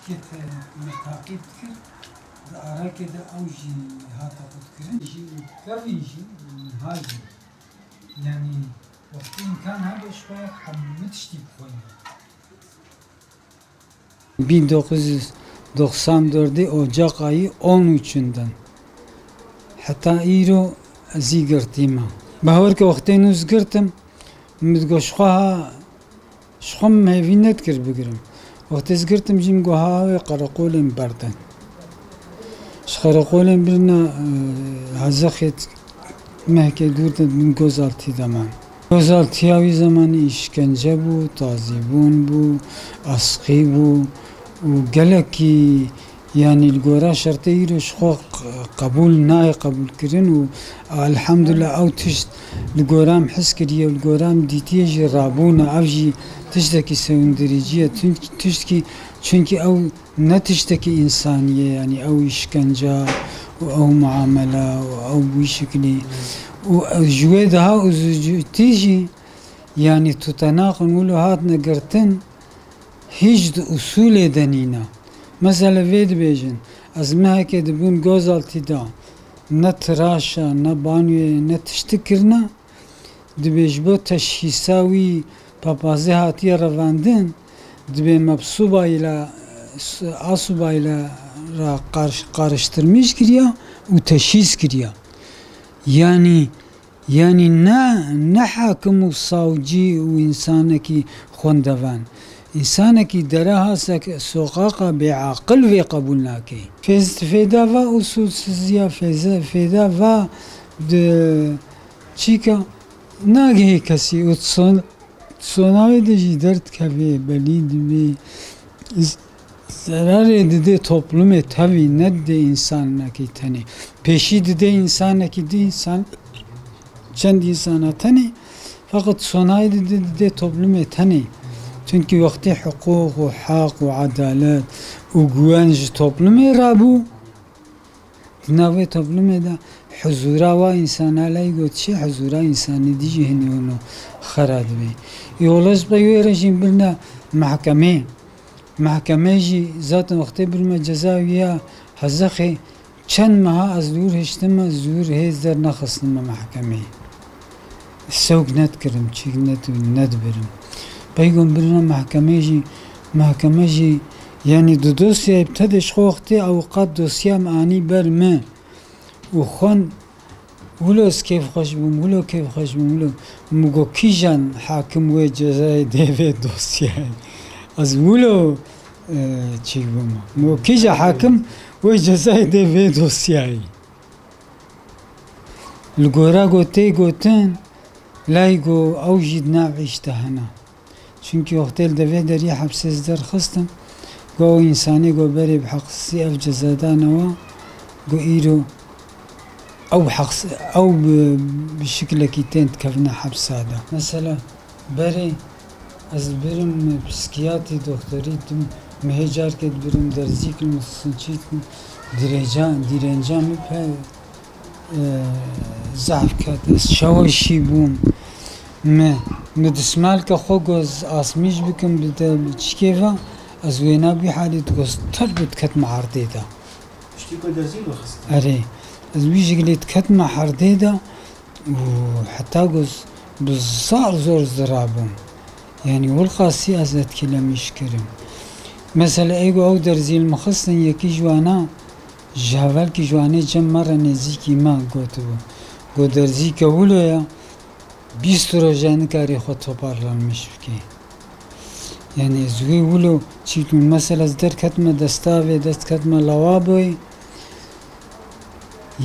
تشكيت متاقيت كر أراك ده أوجي هاتا تذكرين جي كرين جي هاجي يعني وقت إن كان هذا شوية حمتشتي بخوي 1994'de Ocak ayı 13'ünden hatta iro zigirtima bahar ki vaktin uzgirtim midgoşqa şqam mevinet kir bigirim vakti zgirtim jim goha ve qaraqulim bardan şqaraqulim birna hazakhet mehke durda min gozalti zaman gozaltiyavi zamanı işkence bu, tazibun bu, askı bu وقالكي يعني الجورا شرطي يروش خو قبول ناي قبول كرين والحمد لله او تشت الجورام حس كريه والجورام ديتيجي رابونا افجي تشتكي سوندريجيه تشتكي çünkü او نتشتكي انسانيه يعني او işkence او معامله او بشكل وجويدها تيجي يعني تتناق نقولوا هات نقرتن hiç de usul edenina. Mesela vedbejin, az mehke de bun gözaltıda, ne tıraşa, ne banyoya, ne tiştikirna, dibej bu teşhisavi papazı hatiye ravandın, dibe mabsubayla, asubayla karıştırmış giriyor, u teşhis giriyor. Yani ne hakim u savcı u insana ki khondavan. إنسانك دراها سقاقة بعقل في قبولناكي فيدا فا أصول سزيا فيدا فا د تشيكا ناقه كسي صناوي دجي درد كبي بليد بي zararı dedi toplum tabi ne de insanaki tani peşi de insanaki de insan kendi insana tani fakat sonayı de toplum tani çünkü vakti hukuk ve hak ve adalet ve güvenç toplumu rabu navi toplumu da huzura ve insana layık huzura insanı diyeceğini onu kharad bey yolaz bayı rejim birna mahkemeci zaten vakti birma cezaviya hazakhi çend maha az dur heştima zur hezder nakhsnma mahkemeyi سوق نتكرم شيء ندبرم بيقوم برنا محكمة يعني دو دوسيا ابتدش خوختي اوقات دوسيا معني برمه وخون ولوس كيف خشبهم ولو كيف خشبهم ولو مگو كيجان حاكم و جزاي ديفي دوسيا از ولو چي بما مگو كيجا حاكم و جزاي ديفي دوسيا الگورا گوتي گوتن لايقو اوجد ناعشته هنا çünkü otelde ve deri hapsizler khıstam go insani go beri bhaqsi ev cezadana ve go iro او حقس او بشكل كيتين تكفنا حبساده مثلا بري از برم psikiyatri doktoriydim mehecar ked birim derzik المستشفى direncan pe ضعف كات شوشي بوم ما مدسمال كخوجز اسميج بكم بدا تشكيفا ازوينا بحالة جوز تربط كت معرديدا اشتيكو دازيل وخست اري ازويج قلت كت معرديدا وحتى جوز بالزار زور زرابهم يعني والقاسي ازت كلام يشكرم مثلا ايجو او درزي المخصن يكي جوانا جاول کی جوانه جم مرة نزدیکی ما گوتو گو درزی کولو یا 20 روزانه کاری خود توپارلانmış ki yani زوی ولو چیتون مثلا از در کتم دستاوی دست کتم لوابوی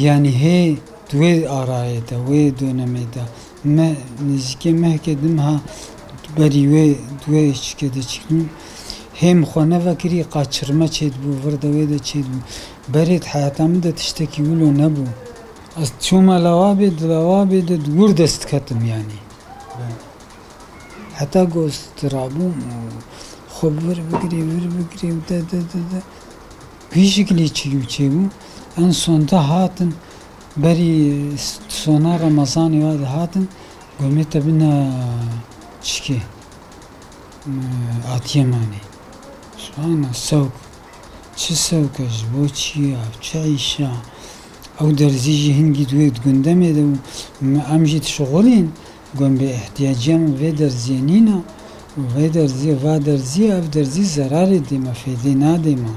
yani he دوی آرایه دا وی دونمه دا ما نزدیکی مهکدم ها بری وی دوی چکده چیتون hem خونه وکری قاچرما چید بو وردوی دا چید بو برید حیاتم دا تشتکی ولو نبو از چوما لوابی دا دور دست کتم yani hatta gösterabum خوب ور بگیری da bir şekilde çiğu en sonunda hatın beri sona Ramazan ya da hatın gömete bina çiki atiyemani şu an soğuk چه سەوکەش بۆ چییە چه عیشە ئەو دەرزیژی هەنگی دوێت گوندەمێدە و ئەمژیت شغڵین گوم بێ احتیاجیان وێ دەرزیێنینە وێ دەرزیە وا دەرزیە ئەف دەرزی زەرارێ دێمە فێدێ نادێمە